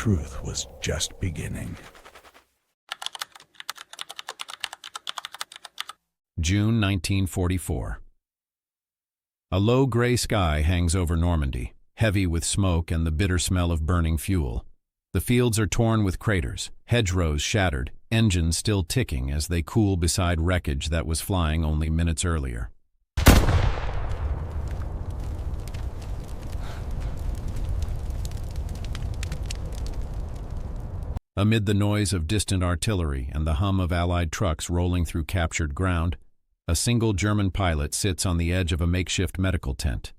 truth was just beginning. June 1944. A low gray sky hangs over Normandy, heavy with smoke and the bitter smell of burning fuel. The fields are torn with craters, hedgerows shattered, engines still ticking as they cool beside wreckage that was flying only minutes earlier. Amid the noise of distant artillery and the hum of Allied trucks rolling through captured ground, a single German pilot sits on the edge of a makeshift medical tent.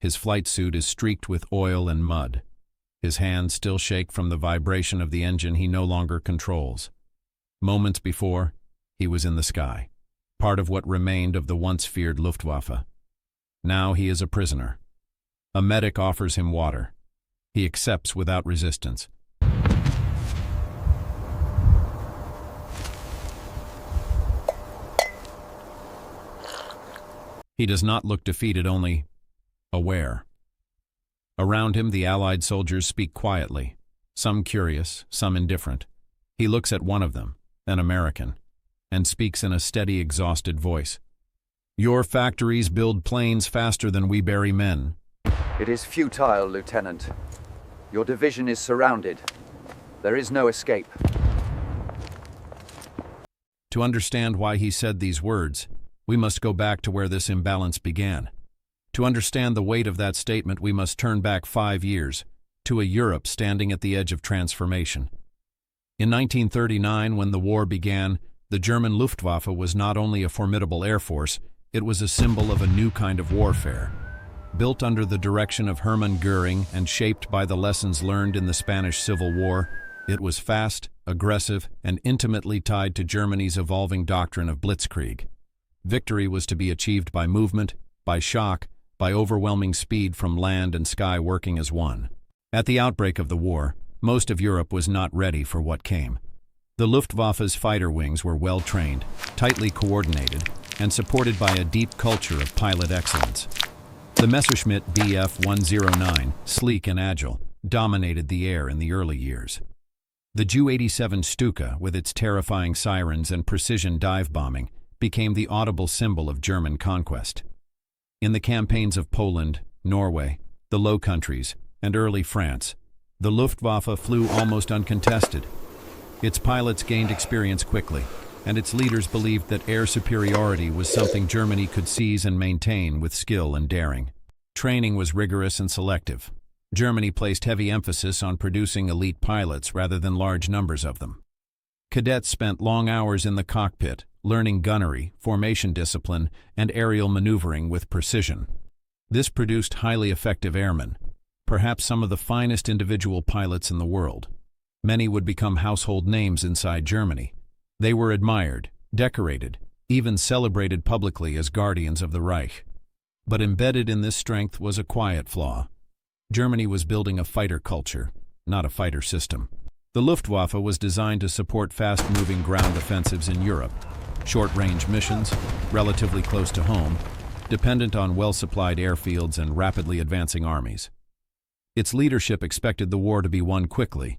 His flight suit is streaked with oil and mud. His hands still shake from the vibration of the engine he no longer controls. Moments before, he was in the sky, part of what remained of the once feared Luftwaffe. Now he is a prisoner. A medic offers him water. He accepts without resistance. He does not look defeated, only aware. Around him, the Allied soldiers speak quietly, some curious, some indifferent. He looks at one of them, an American, and speaks in a steady, exhausted voice. "Your factories build planes faster than we bury men." "It is futile, Lieutenant. Your division is surrounded. There is no escape." To understand why he said these words, we must go back to where this imbalance began. To understand the weight of that statement, we must turn back 5 years, to a Europe standing at the edge of transformation. In 1939, when the war began, the German Luftwaffe was not only a formidable air force, it was a symbol of a new kind of warfare. Built under the direction of Hermann Göring and shaped by the lessons learned in the Spanish Civil War, it was fast, aggressive, and intimately tied to Germany's evolving doctrine of Blitzkrieg. Victory was to be achieved by movement, by shock, by overwhelming speed from land and sky working as one. At the outbreak of the war, most of Europe was not ready for what came. The Luftwaffe's fighter wings were well trained, tightly coordinated, and supported by a deep culture of pilot excellence. The Messerschmitt Bf 109, sleek and agile, dominated the air in the early years. The Ju-87 Stuka, with its terrifying sirens and precision dive bombing, became the audible symbol of German conquest. In the campaigns of Poland, Norway, the Low Countries, and early France, the Luftwaffe flew almost uncontested. Its pilots gained experience quickly, and its leaders believed that air superiority was something Germany could seize and maintain with skill and daring. Training was rigorous and selective. Germany placed heavy emphasis on producing elite pilots rather than large numbers of them. Cadets spent long hours in the cockpit, learning gunnery, formation discipline, and aerial maneuvering with precision. This produced highly effective airmen, perhaps some of the finest individual pilots in the world. Many would become household names inside Germany. They were admired, decorated, even celebrated publicly as guardians of the Reich. But embedded in this strength was a quiet flaw. Germany was building a fighter culture, not a fighter system. The Luftwaffe was designed to support fast-moving ground offensives in Europe, short-range missions, relatively close to home, dependent on well-supplied airfields and rapidly advancing armies. Its leadership expected the war to be won quickly.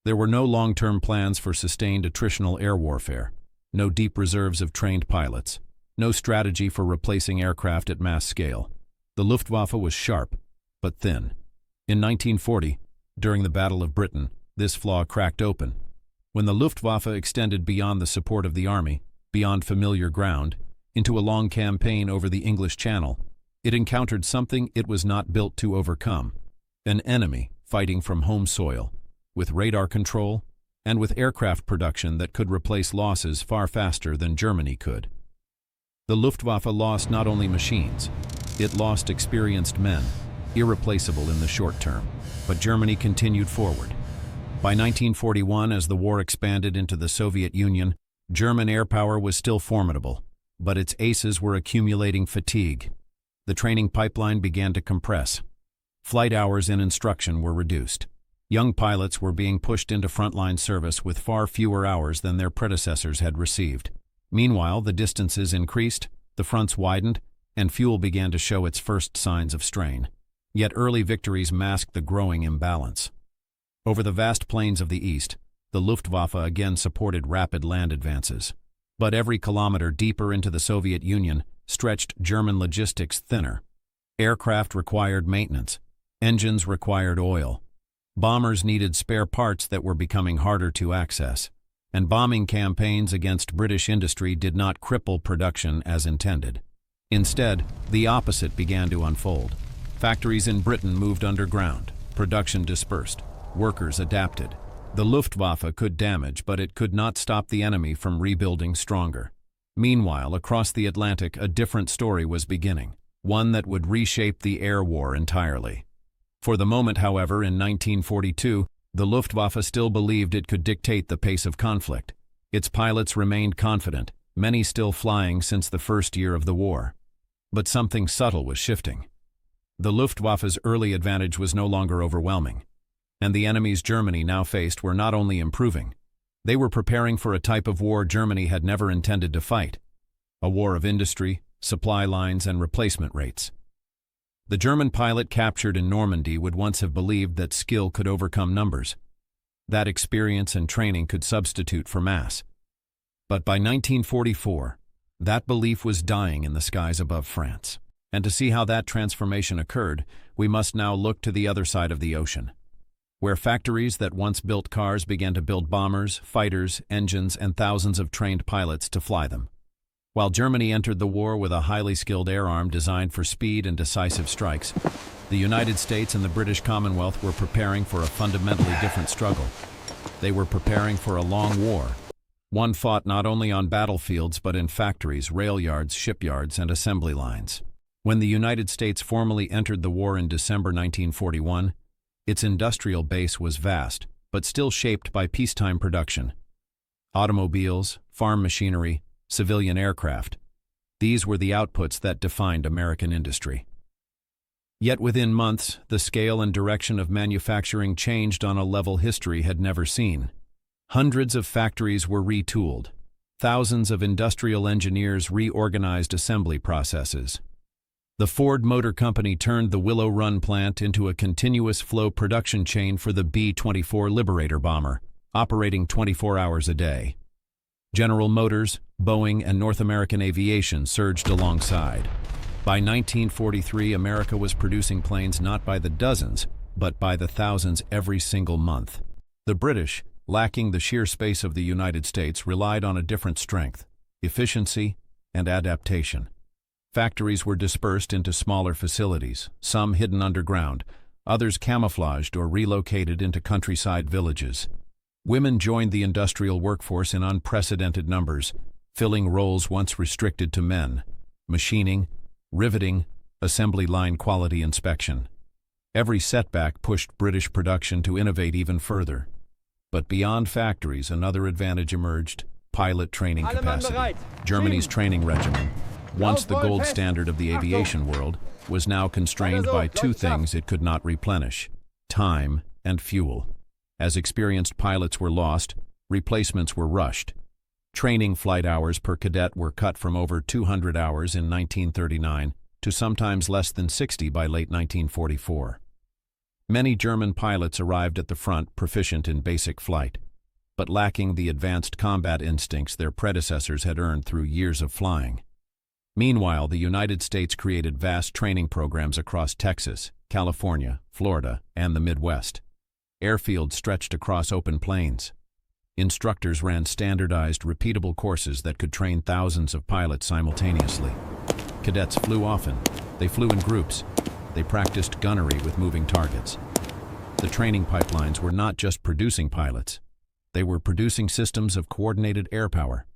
There were no long-term plans for sustained attritional air warfare, no deep reserves of trained pilots, no strategy for replacing aircraft at mass scale. The Luftwaffe was sharp, but thin. In 1940, during the Battle of Britain, this flaw cracked open. When the Luftwaffe extended beyond the support of the army, beyond familiar ground, into a long campaign over the English Channel, it encountered something it was not built to overcome: an enemy fighting from home soil, with radar control, and with aircraft production that could replace losses far faster than Germany could. The Luftwaffe lost not only machines, it lost experienced men, irreplaceable in the short term. But Germany continued forward. By 1941, as the war expanded into the Soviet Union, German air power was still formidable, but its aces were accumulating fatigue. The training pipeline began to compress. Flight hours in instruction were reduced. Young pilots were being pushed into frontline service with far fewer hours than their predecessors had received. Meanwhile, the distances increased, the fronts widened, and fuel began to show its first signs of strain. Yet early victories masked the growing imbalance. Over the vast plains of the east, the Luftwaffe again supported rapid land advances. But every kilometer deeper into the Soviet Union stretched German logistics thinner. Aircraft required maintenance. Engines required oil. Bombers needed spare parts that were becoming harder to access. And bombing campaigns against British industry did not cripple production as intended. Instead, the opposite began to unfold. Factories in Britain moved underground. Production dispersed. Workers adapted. The Luftwaffe could damage, but it could not stop the enemy from rebuilding stronger. Meanwhile, across the Atlantic, a different story was beginning, one that would reshape the air war entirely. For the moment, however, in 1942, the Luftwaffe still believed it could dictate the pace of conflict. Its pilots remained confident, many still flying since the first year of the war. But something subtle was shifting. The Luftwaffe's early advantage was no longer overwhelming, and the enemies Germany now faced were not only improving. They were preparing for a type of war Germany had never intended to fight, a war of industry, supply lines, and replacement rates. The German pilot captured in Normandy would once have believed that skill could overcome numbers, that experience and training could substitute for mass. But by 1944, that belief was dying in the skies above France. And to see how that transformation occurred, we must now look to the other side of the ocean, where factories that once built cars began to build bombers, fighters, engines, and thousands of trained pilots to fly them. While Germany entered the war with a highly skilled air arm designed for speed and decisive strikes, the United States and the British Commonwealth were preparing for a fundamentally different struggle. They were preparing for a long war, one fought not only on battlefields but in factories, rail yards, shipyards, and assembly lines. When the United States formally entered the war in December 1941, its industrial base was vast, but still shaped by peacetime production. Automobiles, farm machinery, civilian aircraft. These were the outputs that defined American industry. Yet within months, the scale and direction of manufacturing changed on a level history had never seen. Hundreds of factories were retooled. Thousands of industrial engineers reorganized assembly processes. The Ford Motor Company turned the Willow Run plant into a continuous flow production chain for the B-24 Liberator bomber, operating 24 hours a day. General Motors, Boeing, and North American Aviation surged alongside. By 1943, America was producing planes not by the dozens, but by the thousands every single month. The British, lacking the sheer space of the United States, relied on a different strength: efficiency and adaptation. Factories were dispersed into smaller facilities, some hidden underground, others camouflaged or relocated into countryside villages. Women joined the industrial workforce in unprecedented numbers, filling roles once restricted to men: machining, riveting, assembly line quality inspection. Every setback pushed British production to innovate even further. But beyond factories, another advantage emerged: pilot training capacity. Germany's training regimen, once the gold standard of the aviation world, was now constrained by two things it could not replenish: time and fuel. As experienced pilots were lost, replacements were rushed. Training flight hours per cadet were cut from over 200 hours in 1939 to sometimes less than 60 by late 1944. Many German pilots arrived at the front proficient in basic flight, but lacking the advanced combat instincts their predecessors had earned through years of flying. Meanwhile, the United States created vast training programs across Texas, California, Florida, and the Midwest. Airfields stretched across open plains. Instructors ran standardized, repeatable courses that could train thousands of pilots simultaneously. Cadets flew often. They flew in groups. They practiced gunnery with moving targets. The training pipelines were not just producing pilots. They were producing systems of coordinated air power.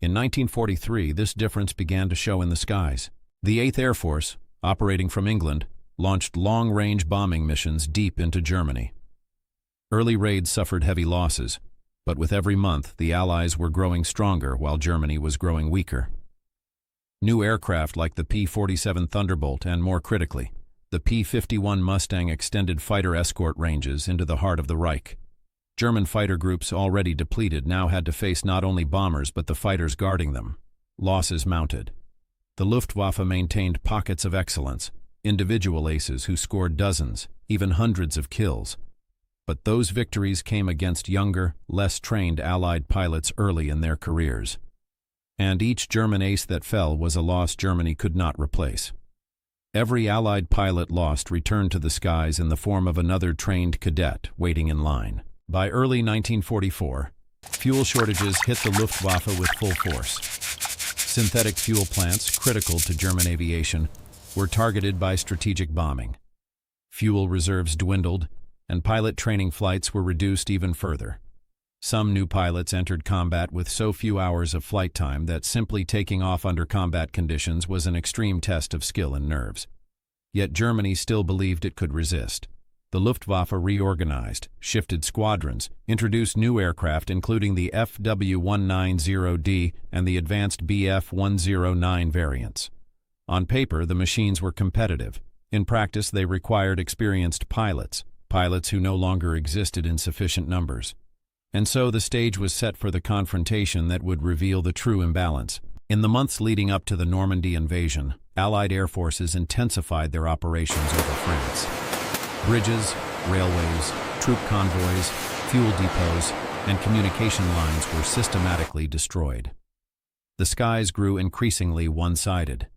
In 1943, this difference began to show in the skies. The 8th Air Force, operating from England, launched long-range bombing missions deep into Germany. Early raids suffered heavy losses, but with every month, the Allies were growing stronger while Germany was growing weaker. New aircraft like the P-47 Thunderbolt and, more critically, the P-51 Mustang extended fighter escort ranges into the heart of the Reich. German fighter groups, already depleted, now had to face not only bombers but the fighters guarding them. Losses mounted. The Luftwaffe maintained pockets of excellence, individual aces who scored dozens, even hundreds of kills. But those victories came against younger, less trained Allied pilots early in their careers. And each German ace that fell was a loss Germany could not replace. Every Allied pilot lost returned to the skies in the form of another trained cadet waiting in line. By early 1944, fuel shortages hit the Luftwaffe with full force. Synthetic fuel plants, critical to German aviation, were targeted by strategic bombing. Fuel reserves dwindled, and pilot training flights were reduced even further. Some new pilots entered combat with so few hours of flight time that simply taking off under combat conditions was an extreme test of skill and nerves. Yet Germany still believed it could resist. The Luftwaffe reorganized, shifted squadrons, introduced new aircraft including the FW-190D and the advanced Bf-109 variants. On paper, the machines were competitive. In practice, they required experienced pilots who no longer existed in sufficient numbers. And so the stage was set for the confrontation that would reveal the true imbalance. In the months leading up to the Normandy invasion, Allied air forces intensified their operations over France. Bridges, railways, troop convoys, fuel depots, and communication lines were systematically destroyed. The skies grew increasingly one-sided.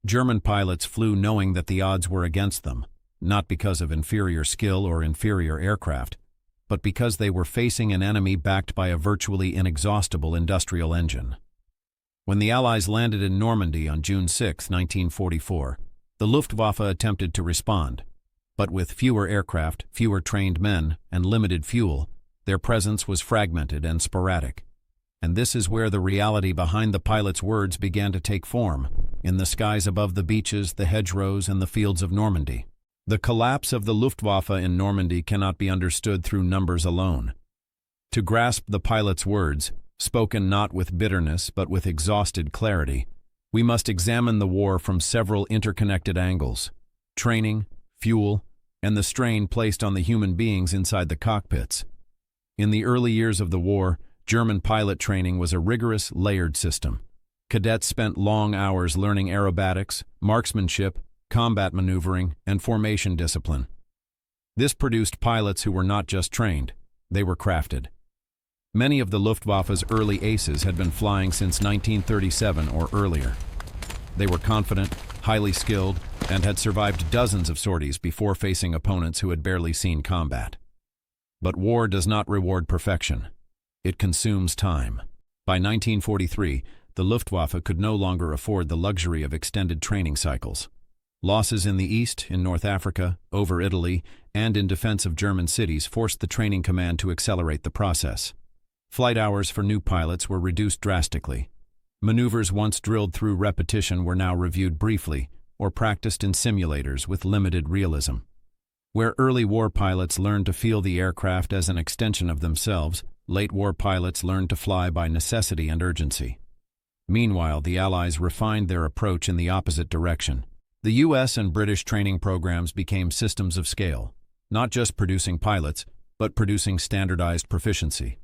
German pilots flew knowing that the odds were against them, not because of inferior skill or inferior aircraft, but because they were facing an enemy backed by a virtually inexhaustible industrial engine. When the Allies landed in Normandy on June 6, 1944, the Luftwaffe attempted to respond, but with fewer aircraft, fewer trained men, and limited fuel, their presence was fragmented and sporadic. And this is where the reality behind the pilots' words began to take form, in the skies above the beaches, the hedgerows, and the fields of Normandy. The collapse of the Luftwaffe in Normandy cannot be understood through numbers alone. To grasp the pilots' words, spoken not with bitterness but with exhausted clarity, we must examine the war from several interconnected angles: training, fuel, and the strain placed on the human beings inside the cockpits. In the early years of the war, German pilot training was a rigorous, layered system. Cadets spent long hours learning aerobatics, marksmanship, combat maneuvering, and formation discipline. This produced pilots who were not just trained, they were crafted. Many of the Luftwaffe's early aces had been flying since 1937 or earlier. They were confident, highly skilled, and had survived dozens of sorties before facing opponents who had barely seen combat. But war does not reward perfection. It consumes time. By 1943, the Luftwaffe could no longer afford the luxury of extended training cycles. Losses in the east, in North Africa, over Italy, and in defense of German cities forced the training command to accelerate the process. Flight hours for new pilots were reduced drastically. Maneuvers once drilled through repetition were now reviewed briefly or practiced in simulators with limited realism. Where early war pilots learned to feel the aircraft as an extension of themselves, late war pilots learned to fly by necessity and urgency. Meanwhile, the Allies refined their approach in the opposite direction. The US and British training programs became systems of scale, not just producing pilots, but producing standardized proficiency.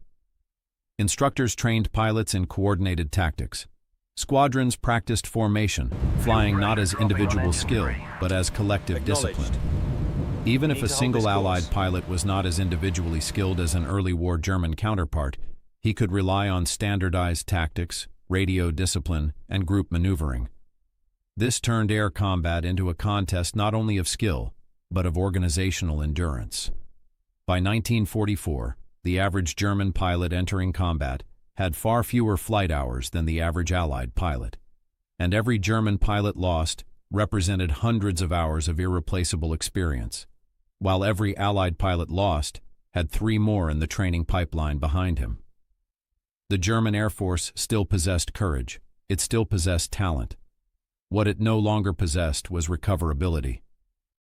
Instructors trained pilots in coordinated tactics. Squadrons practiced formation, flying not as individual skill, but as collective discipline. Even if a single Allied pilot was not as individually skilled as an early war German counterpart, he could rely on standardized tactics, radio discipline, and group maneuvering. This turned air combat into a contest not only of skill, but of organizational endurance. By 1944, the average German pilot entering combat had far fewer flight hours than the average Allied pilot, and every German pilot lost represented hundreds of hours of irreplaceable experience, while every Allied pilot lost had 3 more in the training pipeline behind him. The German Air Force still possessed courage. It still possessed talent. What it no longer possessed was recoverability.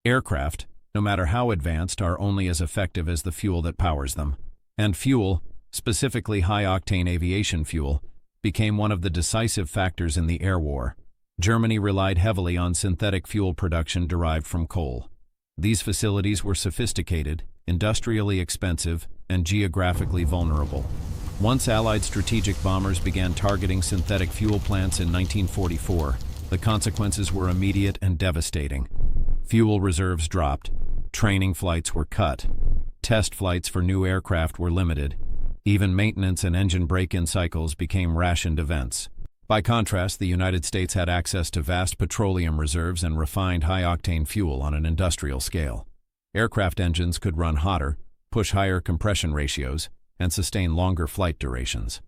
Aircraft, no matter how advanced, are only as effective as the fuel that powers them. And fuel, specifically high-octane aviation fuel, became one of the decisive factors in the air war. Germany relied heavily on synthetic fuel production derived from coal. These facilities were sophisticated, industrially expensive, and geographically vulnerable. Once Allied strategic bombers began targeting synthetic fuel plants in 1944, the consequences were immediate and devastating. Fuel reserves dropped, training flights were cut, Test flights for new aircraft were limited. Even maintenance and engine break-in cycles became rationed events. By contrast, the United States had access to vast petroleum reserves and refined high-octane fuel on an industrial scale. Aircraft engines could run hotter, push higher compression ratios, and sustain longer flight durations.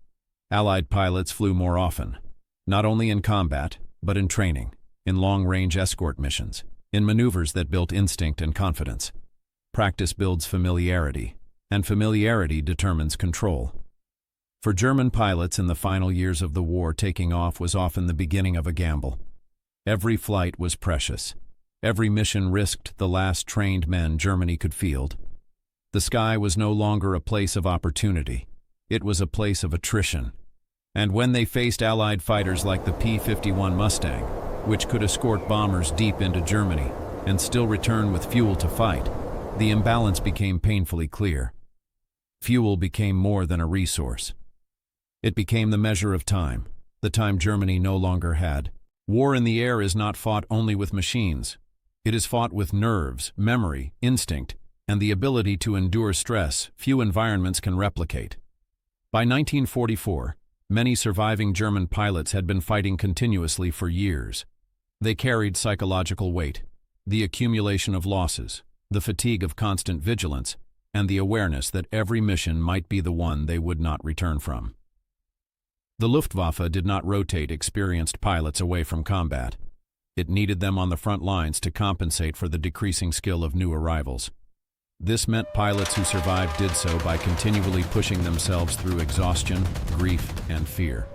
Allied pilots flew more often, not only in combat, but in training, in long-range escort missions, in maneuvers that built instinct and confidence. Practice builds familiarity, and familiarity determines control. For German pilots in the final years of the war, taking off was often the beginning of a gamble. Every flight was precious. Every mission risked the last trained men Germany could field. The sky was no longer a place of opportunity. It was a place of attrition. And when they faced Allied fighters like the P-51 Mustang, which could escort bombers deep into Germany and still return with fuel to fight, the imbalance became painfully clear. Fuel became more than a resource. It became the measure of time, the time Germany no longer had. War in the air is not fought only with machines. It is fought with nerves, memory, instinct, and the ability to endure stress few environments can replicate. By 1944, many surviving German pilots had been fighting continuously for years. They carried psychological weight, the accumulation of losses, the fatigue of constant vigilance, and the awareness that every mission might be the one they would not return from. The Luftwaffe did not rotate experienced pilots away from combat. It needed them on the front lines to compensate for the decreasing skill of new arrivals. This meant pilots who survived did so by continually pushing themselves through exhaustion, grief, and fear.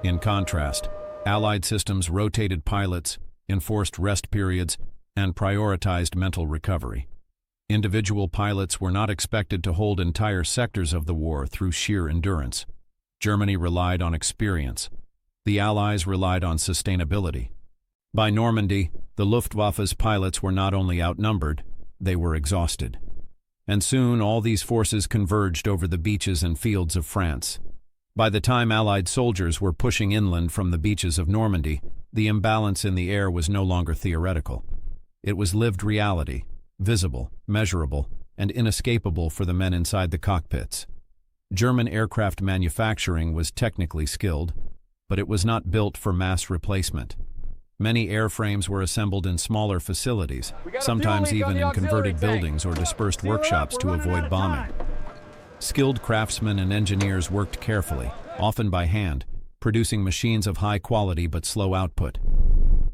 In contrast, Allied systems rotated pilots, enforced rest periods, and prioritized mental recovery. Individual pilots were not expected to hold entire sectors of the war through sheer endurance. Germany relied on experience. The Allies relied on sustainability. By Normandy, the Luftwaffe's pilots were not only outnumbered, they were exhausted. And soon all these forces converged over the beaches and fields of France. By the time Allied soldiers were pushing inland from the beaches of Normandy, the imbalance in the air was no longer theoretical. It was lived reality, visible, measurable, and inescapable for the men inside the cockpits. German aircraft manufacturing was technically skilled, but it was not built for mass replacement. Many airframes were assembled in smaller facilities, sometimes even in converted buildings or dispersed workshops to avoid bombing. Skilled craftsmen and engineers worked carefully, often by hand, producing machines of high quality but slow output.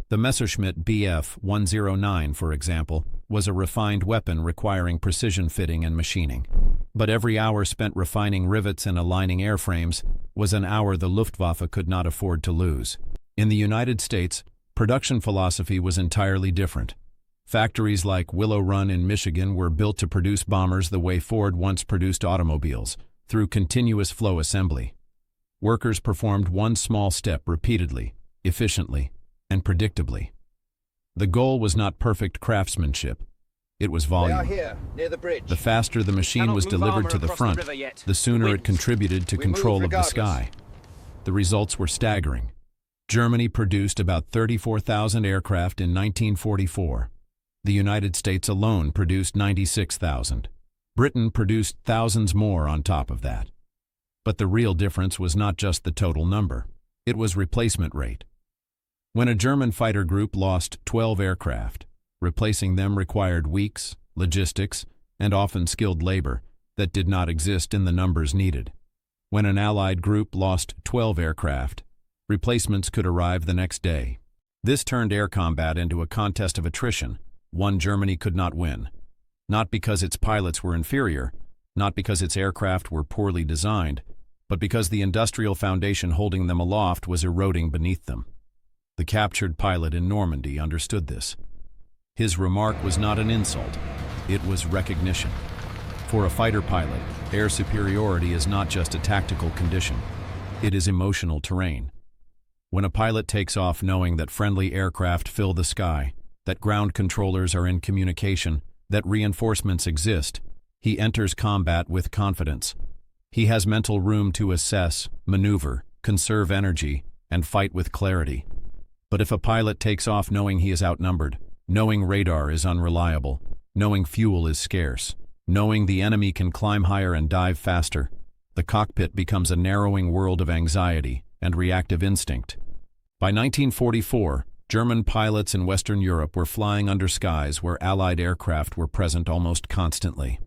The Messerschmitt Bf 109, for example, was a refined weapon requiring precision fitting and machining. But every hour spent refining rivets and aligning airframes was an hour the Luftwaffe could not afford to lose. In the United States, production philosophy was entirely different. Factories like Willow Run in Michigan were built to produce bombers the way Ford once produced automobiles, through continuous flow assembly. Workers performed one small step repeatedly, efficiently, and predictably. The goal was not perfect craftsmanship. It was volume. They are here, near the bridge. The faster the machine was delivered to the front, the sooner it contributed to control of the sky. The results were staggering. Germany produced about 34,000 aircraft in 1944. The United States alone produced 96,000. Britain produced thousands more on top of that. But the real difference was not just the total number. It was replacement rate. When a German fighter group lost 12 aircraft, replacing them required weeks, logistics, and often skilled labor that did not exist in the numbers needed. When an Allied group lost 12 aircraft, replacements could arrive the next day. This turned air combat into a contest of attrition, one Germany could not win. Not because its pilots were inferior, not because its aircraft were poorly designed, but because the industrial foundation holding them aloft was eroding beneath them. The captured pilot in Normandy understood this. His remark was not an insult, it was recognition. For a fighter pilot, air superiority is not just a tactical condition, it is emotional terrain. When a pilot takes off knowing that friendly aircraft fill the sky, that ground controllers are in communication, that reinforcements exist, he enters combat with confidence. He has mental room to assess, maneuver, conserve energy, and fight with clarity. But if a pilot takes off knowing he is outnumbered, knowing radar is unreliable, knowing fuel is scarce, Knowing the enemy can climb higher and dive faster, the cockpit becomes a narrowing world of anxiety and reactive instinct. By 1944, German pilots in Western Europe were flying under skies where Allied aircraft were present almost constantly.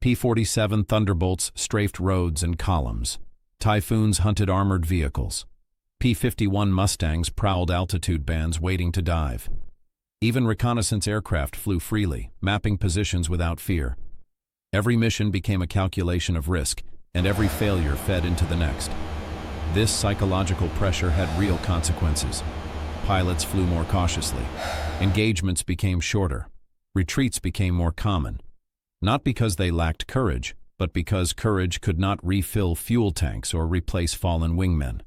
P-47 Thunderbolts strafed roads and columns. Typhoons hunted armored vehicles. P-51 Mustangs prowled altitude bands waiting to dive. Even reconnaissance aircraft flew freely, mapping positions without fear. Every mission became a calculation of risk, and every failure fed into the next. This psychological pressure had real consequences. Pilots flew more cautiously. Engagements became shorter. Retreats became more common. Not because they lacked courage, but because courage could not refill fuel tanks or replace fallen wingmen.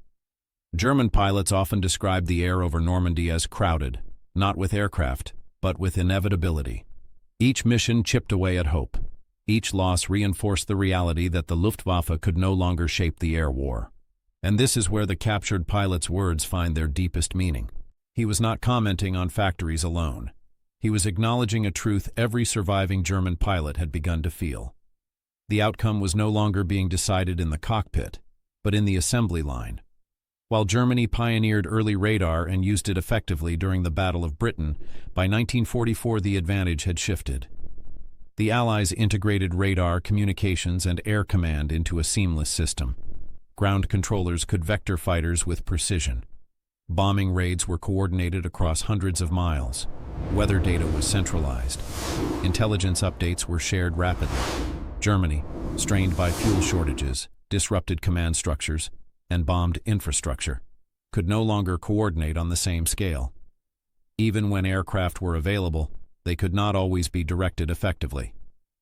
German pilots often described the air over Normandy as crowded, not with aircraft, but with inevitability. Each mission chipped away at hope. Each loss reinforced the reality that the Luftwaffe could no longer shape the air war. And this is where the captured pilot's words find their deepest meaning. He was not commenting on factories alone. He was acknowledging a truth every surviving German pilot had begun to feel. The outcome was no longer being decided in the cockpit, but in the assembly line. While Germany pioneered early radar and used it effectively during the Battle of Britain, by 1944 the advantage had shifted. The Allies integrated radar, communications, and air command into a seamless system. Ground controllers could vector fighters with precision. Bombing raids were coordinated across hundreds of miles. Weather data was centralized. Intelligence updates were shared rapidly. Germany, strained by fuel shortages, disrupted command structures, and bombed infrastructure, could no longer coordinate on the same scale. Even when aircraft were available, they could not always be directed effectively.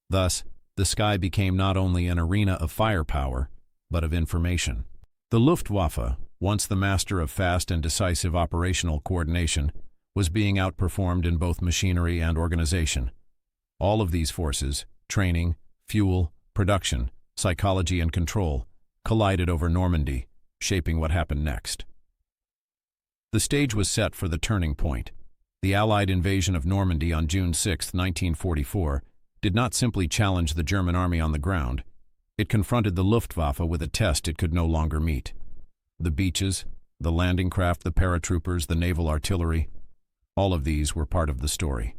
Thus, the sky became not only an arena of firepower, but of information. The Luftwaffe, once the master of fast and decisive operational coordination, was being outperformed in both machinery and organization. All of these forces, training, fuel, production, psychology, and control, collided over Normandy, shaping what happened next. The stage was set for the turning point. The Allied invasion of Normandy on June 6, 1944, did not simply challenge the German army on the ground. It confronted the Luftwaffe with a test it could no longer meet. The beaches, the landing craft, the paratroopers, the naval artillery, all of these were part of the story.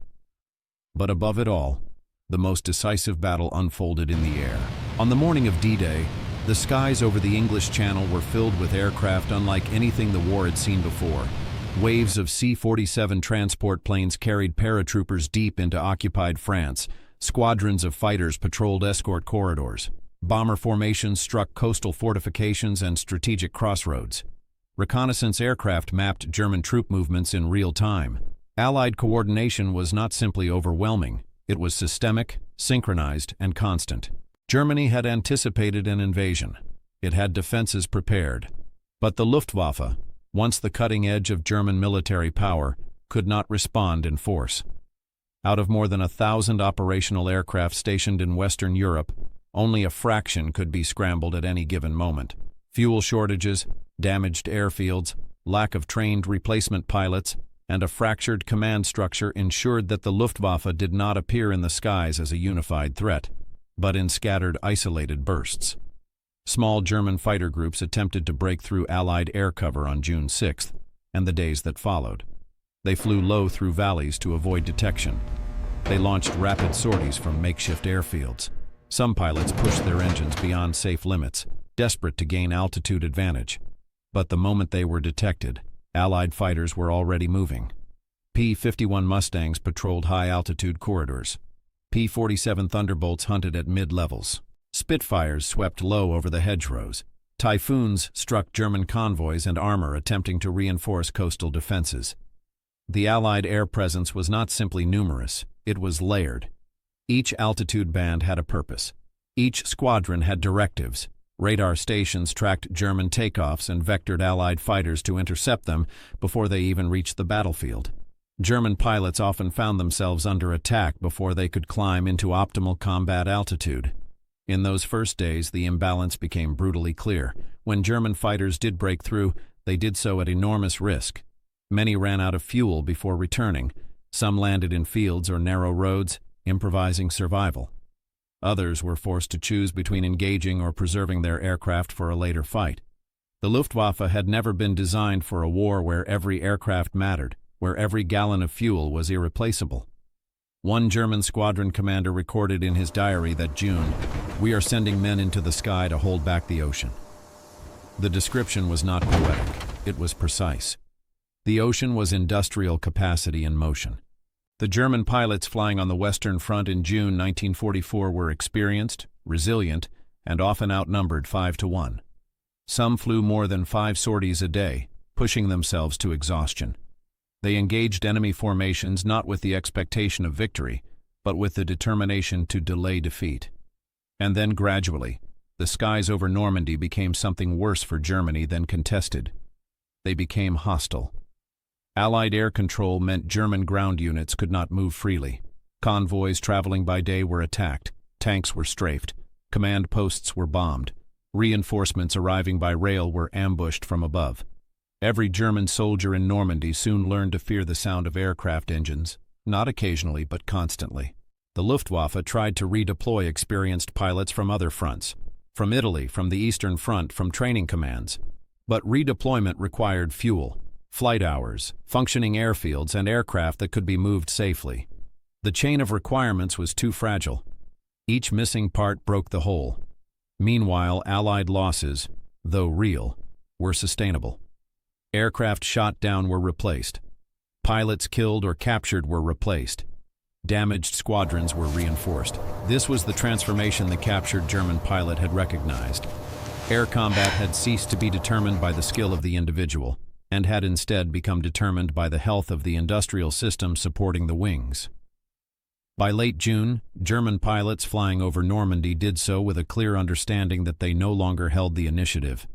But above it all, the most decisive battle unfolded in the air. On the morning of D-Day, the skies over the English Channel were filled with aircraft unlike anything the war had seen before. Waves of C-47 transport planes carried paratroopers deep into occupied France. Squadrons of fighters patrolled escort corridors. Bomber formations struck coastal fortifications and strategic crossroads. Reconnaissance aircraft mapped German troop movements in real time. Allied coordination was not simply overwhelming, it was systemic, synchronized, and constant. Germany had anticipated an invasion. It had defenses prepared. But the Luftwaffe, once the cutting edge of German military power, could not respond in force. Out of more than 1,000 operational aircraft stationed in Western Europe, only a fraction could be scrambled at any given moment. Fuel shortages, damaged airfields, lack of trained replacement pilots, and a fractured command structure ensured that the Luftwaffe did not appear in the skies as a unified threat, but in scattered, isolated bursts. Small German fighter groups attempted to break through Allied air cover on June 6th and the days that followed. They flew low through valleys to avoid detection. They launched rapid sorties from makeshift airfields. Some pilots pushed their engines beyond safe limits, desperate to gain altitude advantage. But the moment they were detected, Allied fighters were already moving. P-51 Mustangs patrolled high-altitude corridors. P-47 Thunderbolts hunted at mid-levels. Spitfires swept low over the hedgerows. Typhoons struck German convoys and armor attempting to reinforce coastal defenses. The Allied air presence was not simply numerous, it was layered. Each altitude band had a purpose. Each squadron had directives. Radar stations tracked German takeoffs and vectored Allied fighters to intercept them before they even reached the battlefield. German pilots often found themselves under attack before they could climb into optimal combat altitude. In those first days, the imbalance became brutally clear. When German fighters did break through, they did so at enormous risk. Many ran out of fuel before returning. Some landed in fields or narrow roads, improvising survival. Others were forced to choose between engaging or preserving their aircraft for a later fight. The Luftwaffe had never been designed for a war where every aircraft mattered, where every gallon of fuel was irreplaceable. One German squadron commander recorded in his diary that June, "We are sending men into the sky to hold back the ocean." The description was not poetic, it was precise. The ocean was industrial capacity in motion. The German pilots flying on the Western Front in June 1944 were experienced, resilient, and often outnumbered 5-1. Some flew more than 5 sorties a day, pushing themselves to exhaustion. They engaged enemy formations not with the expectation of victory, but with the determination to delay defeat. And then gradually, the skies over Normandy became something worse for Germany than contested. They became hostile. Allied air control meant German ground units could not move freely. Convoys traveling by day were attacked, tanks were strafed, command posts were bombed, reinforcements arriving by rail were ambushed from above. Every German soldier in Normandy soon learned to fear the sound of aircraft engines, not occasionally but constantly. The Luftwaffe tried to redeploy experienced pilots from other fronts, from Italy, from the Eastern Front, from training commands. But redeployment required fuel, flight hours, functioning airfields, and aircraft that could be moved safely. The chain of requirements was too fragile. Each missing part broke the whole. Meanwhile, Allied losses, though real, were sustainable. Aircraft shot down were replaced. Pilots killed or captured were replaced. Damaged squadrons were reinforced. This was the transformation the captured German pilot had recognized. Air combat had ceased to be determined by the skill of the individual, and had instead become determined by the health of the industrial system supporting the wings. By late June, German pilots flying over Normandy did so with a clear understanding that they no longer held the initiative.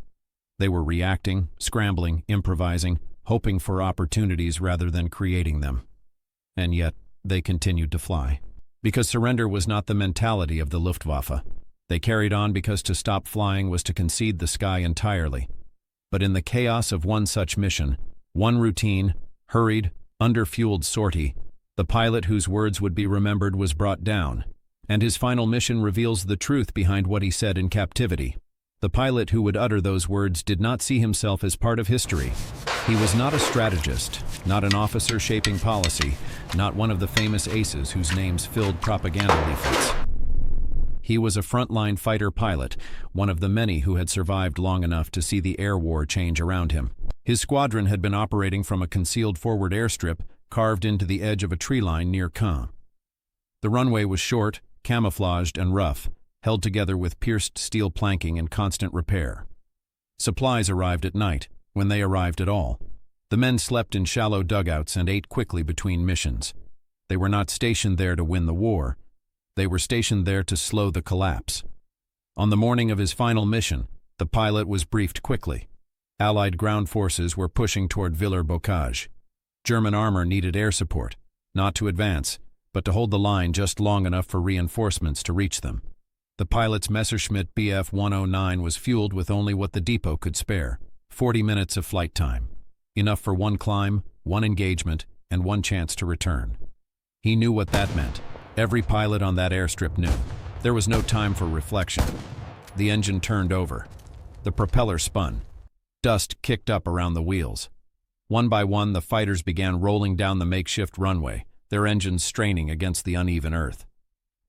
They were reacting, scrambling, improvising, hoping for opportunities rather than creating them. And yet, they continued to fly. Because surrender was not the mentality of the Luftwaffe. They carried on because to stop flying was to concede the sky entirely. But in the chaos of one such mission, one routine, hurried, under-fueled sortie, the pilot whose words would be remembered was brought down, and his final mission reveals the truth behind what he said in captivity. The pilot who would utter those words did not see himself as part of history. He was not a strategist, not an officer shaping policy, not one of the famous aces whose names filled propaganda leaflets. He was a frontline fighter pilot, one of the many who had survived long enough to see the air war change around him. His squadron had been operating from a concealed forward airstrip carved into the edge of a tree line near Caen. The runway was short, camouflaged, and rough, held together with pierced steel planking in constant repair. Supplies arrived at night, when they arrived at all. The men slept in shallow dugouts and ate quickly between missions. They were not stationed there to win the war. They were stationed there to slow the collapse. On the morning of his final mission, the pilot was briefed quickly. Allied ground forces were pushing toward Villers-Bocage. German armor needed air support, not to advance, but to hold the line just long enough for reinforcements to reach them. The pilot's Messerschmitt Bf 109 was fueled with only what the depot could spare, 40 minutes of flight time. Enough for one climb, one engagement, and one chance to return. He knew what that meant. Every pilot on that airstrip knew. There was no time for reflection. The engine turned over. The propeller spun. Dust kicked up around the wheels. One by one, the fighters began rolling down the makeshift runway, their engines straining against the uneven earth.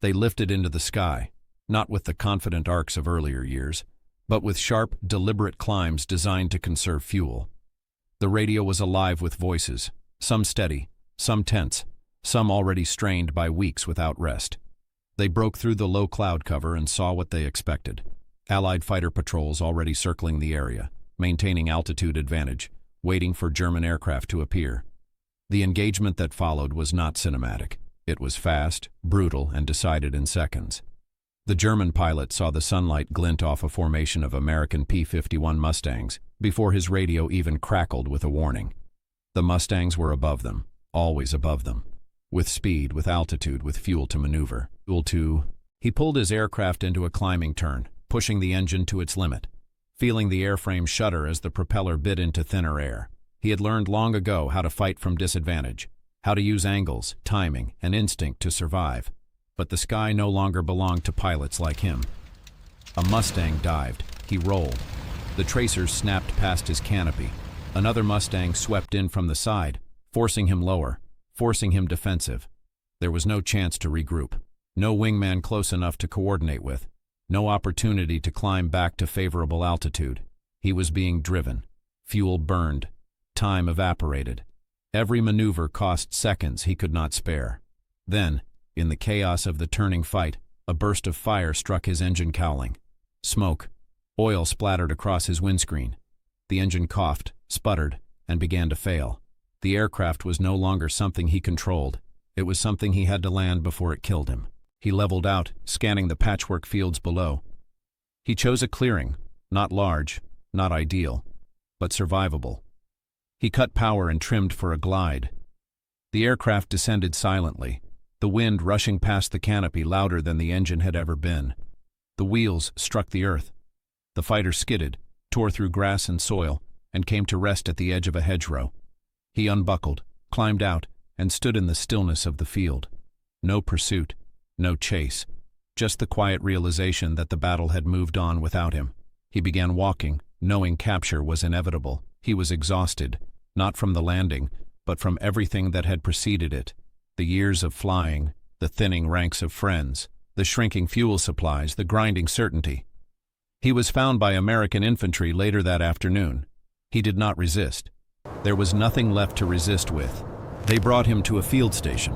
They lifted into the sky, not with the confident arcs of earlier years, but with sharp, deliberate climbs designed to conserve fuel. The radio was alive with voices, some steady, some tense, some already strained by weeks without rest. They broke through the low cloud cover and saw what they expected. Allied fighter patrols already circling the area, maintaining altitude advantage, waiting for German aircraft to appear. The engagement that followed was not cinematic. It was fast, brutal, and decided in seconds. The German pilot saw the sunlight glint off a formation of American P-51 Mustangs before his radio even crackled with a warning. The Mustangs were above them, always above them. With speed, with altitude, with fuel to maneuver. He pulled his aircraft into a climbing turn, pushing the engine to its limit, feeling the airframe shudder as the propeller bit into thinner air. He had learned long ago how to fight from disadvantage, how to use angles, timing, and instinct to survive. But the sky no longer belonged to pilots like him. A Mustang dived. He rolled. The tracers snapped past his canopy. Another Mustang swept in from the side, forcing him lower, forcing him defensive. There was no chance to regroup. No wingman close enough to coordinate with. No opportunity to climb back to favorable altitude. He was being driven. Fuel burned. Time evaporated. Every maneuver cost seconds he could not spare. Then, in the chaos of the turning fight, a burst of fire struck his engine cowling. Smoke. Oil splattered across his windscreen. The engine coughed, sputtered, and began to fail. The aircraft was no longer something he controlled. It was something he had to land before it killed him. He leveled out, scanning the patchwork fields below. He chose a clearing, not large, not ideal, but survivable. He cut power and trimmed for a glide. The aircraft descended silently, the wind rushing past the canopy louder than the engine had ever been. The wheels struck the earth. The fighter skidded, tore through grass and soil, and came to rest at the edge of a hedgerow. He unbuckled, climbed out, and stood in the stillness of the field. No pursuit, no chase, just the quiet realization that the battle had moved on without him. He began walking, knowing capture was inevitable. He was exhausted, not from the landing, but from everything that had preceded it. The years of flying, the thinning ranks of friends, the shrinking fuel supplies, the grinding certainty. He was found by American infantry later that afternoon. He did not resist. There was nothing left to resist with. They brought him to a field station,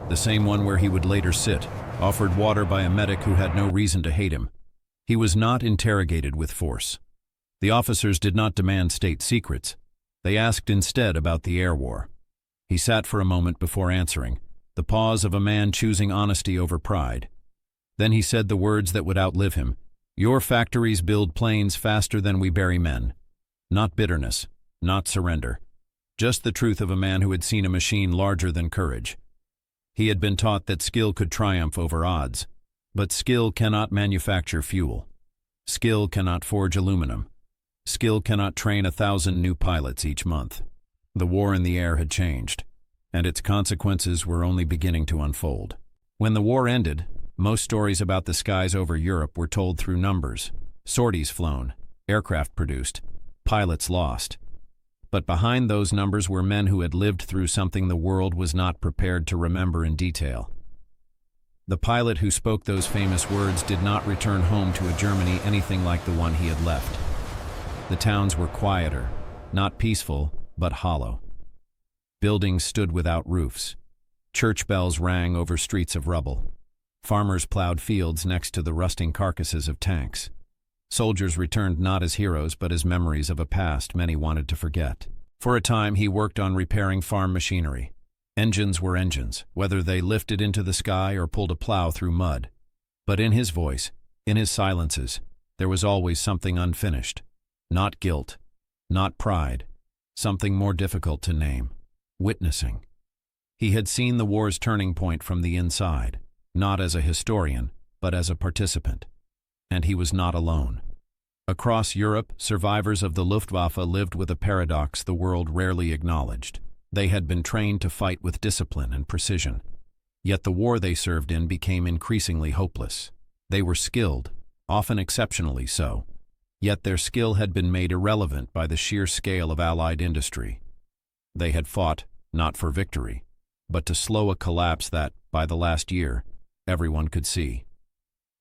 the same one where he would later sit, offered water by a medic who had no reason to hate him. He was not interrogated with force. The officers did not demand state secrets. They asked instead about the air war. He sat for a moment before answering, the pause of a man choosing honesty over pride. Then he said the words that would outlive him. "Your factories build planes faster than we bury men." Not bitterness, not surrender. Just the truth of a man who had seen a machine larger than courage. He had been taught that skill could triumph over odds. But skill cannot manufacture fuel. Skill cannot forge aluminum. Skill cannot train 1,000 new pilots each month. The war in the air had changed, and its consequences were only beginning to unfold. When the war ended, most stories about the skies over Europe were told through numbers. Sorties flown, aircraft produced, pilots lost. But behind those numbers were men who had lived through something the world was not prepared to remember in detail. The pilot who spoke those famous words did not return home to a Germany anything like the one he had left. The towns were quieter, not peaceful, but hollow. Buildings stood without roofs. Church bells rang over streets of rubble. Farmers plowed fields next to the rusting carcasses of tanks. Soldiers returned not as heroes but as memories of a past many wanted to forget. For a time he worked on repairing farm machinery. Engines were engines, whether they lifted into the sky or pulled a plow through mud. But in his voice, in his silences, there was always something unfinished. Not guilt, not pride, something more difficult to name. Witnessing. He had seen the war's turning point from the inside, not as a historian, but as a participant. And he was not alone. Across Europe, survivors of the Luftwaffe lived with a paradox the world rarely acknowledged. They had been trained to fight with discipline and precision. Yet the war they served in became increasingly hopeless. They were skilled, often exceptionally so. Yet their skill had been made irrelevant by the sheer scale of Allied industry. They had fought, not for victory, but to slow a collapse that, by the last year, everyone could see.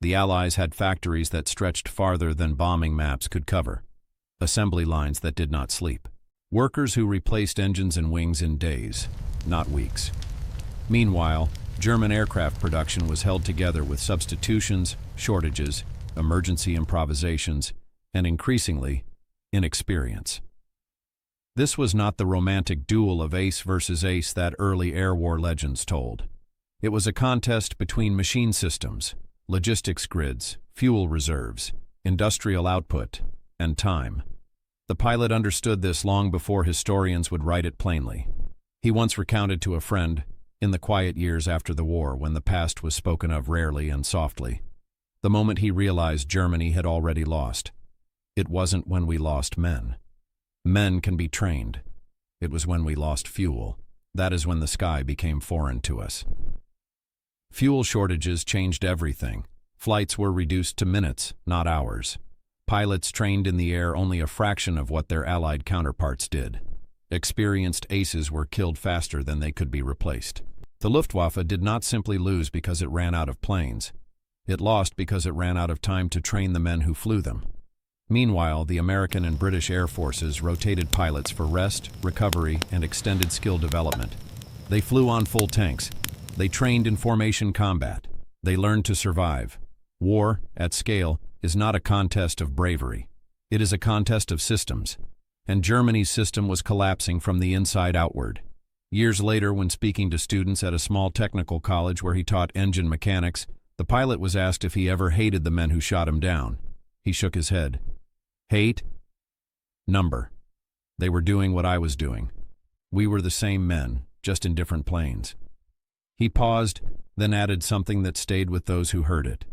The Allies had factories that stretched farther than bombing maps could cover, assembly lines that did not sleep, workers who replaced engines and wings in days, not weeks. Meanwhile, German aircraft production was held together with substitutions, shortages, emergency improvisations, and increasingly, inexperience. This was not the romantic duel of ace versus ace that early air war legends told. It was a contest between machine systems, logistics grids, fuel reserves, industrial output, and time. The pilot understood this long before historians would write it plainly. He once recounted to a friend, in the quiet years after the war when the past was spoken of rarely and softly, the moment he realized Germany had already lost. It wasn't when we lost men. Men can be trained. It was when we lost fuel. That is when the sky became foreign to us. Fuel shortages changed everything. Flights were reduced to minutes, not hours. Pilots trained in the air only a fraction of what their allied counterparts did. Experienced aces were killed faster than they could be replaced. The Luftwaffe did not simply lose because it ran out of planes. It lost because it ran out of time to train the men who flew them. Meanwhile, the American and British Air Forces rotated pilots for rest, recovery, and extended skill development. They flew on full tanks. They trained in formation combat. They learned to survive. War, at scale, is not a contest of bravery. It is a contest of systems. And Germany's system was collapsing from the inside outward. Years later, when speaking to students at a small technical college where he taught engine mechanics, the pilot was asked if he ever hated the men who shot him down. He shook his head. Hate? Number. They were doing what I was doing. We were the same men, just in different planes. He paused, then added something that stayed with those who heard it.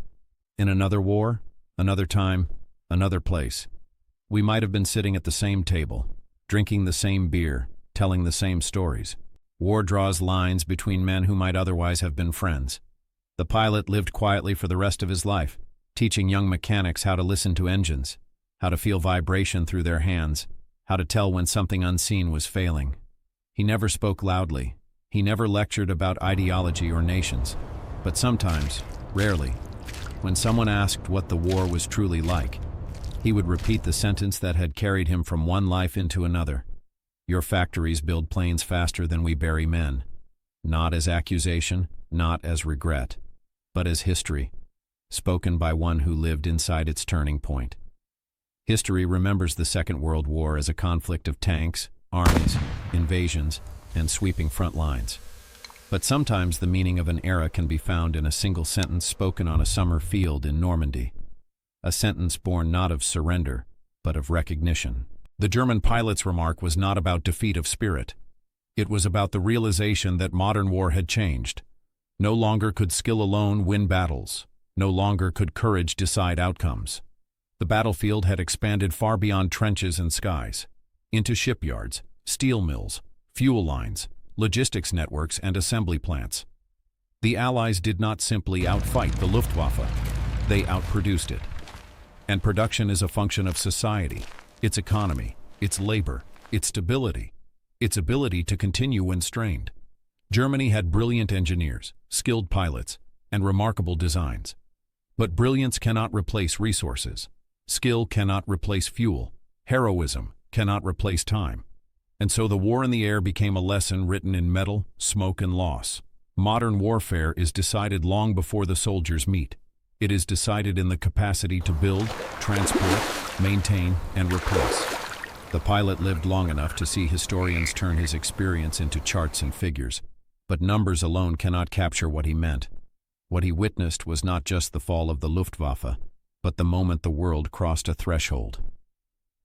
In another war, another time, another place, we might have been sitting at the same table, drinking the same beer, telling the same stories. War draws lines between men who might otherwise have been friends. The pilot lived quietly for the rest of his life, teaching young mechanics how to listen to engines, how to feel vibration through their hands, how to tell when something unseen was failing. He never spoke loudly. He never lectured about ideology or nations. But sometimes, rarely, when someone asked what the war was truly like, he would repeat the sentence that had carried him from one life into another. Your factories build planes faster than we bury men. Not as accusation, not as regret, but as history, spoken by one who lived inside its turning point. History remembers the Second World War as a conflict of tanks, armies, invasions, and sweeping front lines. But sometimes the meaning of an era can be found in a single sentence spoken on a summer field in Normandy. A sentence born not of surrender, but of recognition. The German pilot's remark was not about defeat of spirit. It was about the realization that modern war had changed. No longer could skill alone win battles. No longer could courage decide outcomes. The battlefield had expanded far beyond trenches and skies, into shipyards, steel mills, fuel lines, logistics networks, and assembly plants. The Allies did not simply outfight the Luftwaffe. They outproduced it. And production is a function of society, its economy, its labor, its stability, its ability to continue when strained. Germany had brilliant engineers, skilled pilots, and remarkable designs. But brilliance cannot replace resources. Skill cannot replace fuel. Heroism cannot replace time. And so the war in the air became a lesson written in metal, smoke, and loss. Modern warfare is decided long before the soldiers meet. It is decided in the capacity to build, transport, maintain, and replace. The pilot lived long enough to see historians turn his experience into charts and figures. But numbers alone cannot capture what he meant. What he witnessed was not just the fall of the Luftwaffe, but the moment the world crossed a threshold.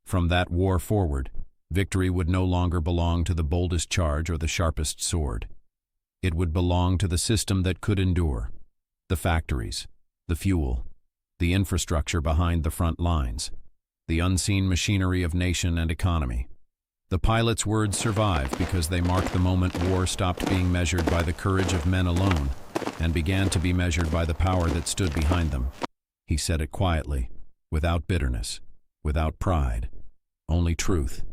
From that war forward, victory would no longer belong to the boldest charge or the sharpest sword. It would belong to the system that could endure. The factories, the fuel, the infrastructure behind the front lines, the unseen machinery of nation and economy. The pilot's words survived because they marked the moment war stopped being measured by the courage of men alone and began to be measured by the power that stood behind them. He said it quietly, without bitterness, without pride, only truth.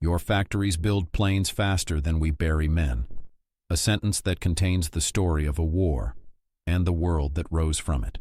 Your factories build planes faster than we bury men. A sentence that contains the story of a war and the world that rose from it.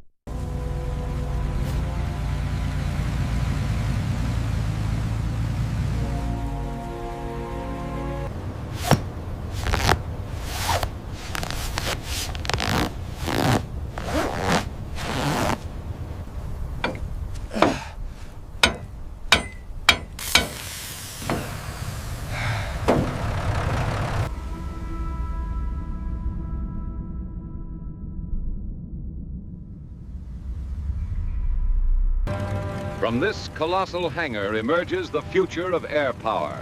From this colossal hangar emerges the future of air power,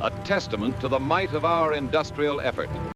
a testament to the might of our industrial effort.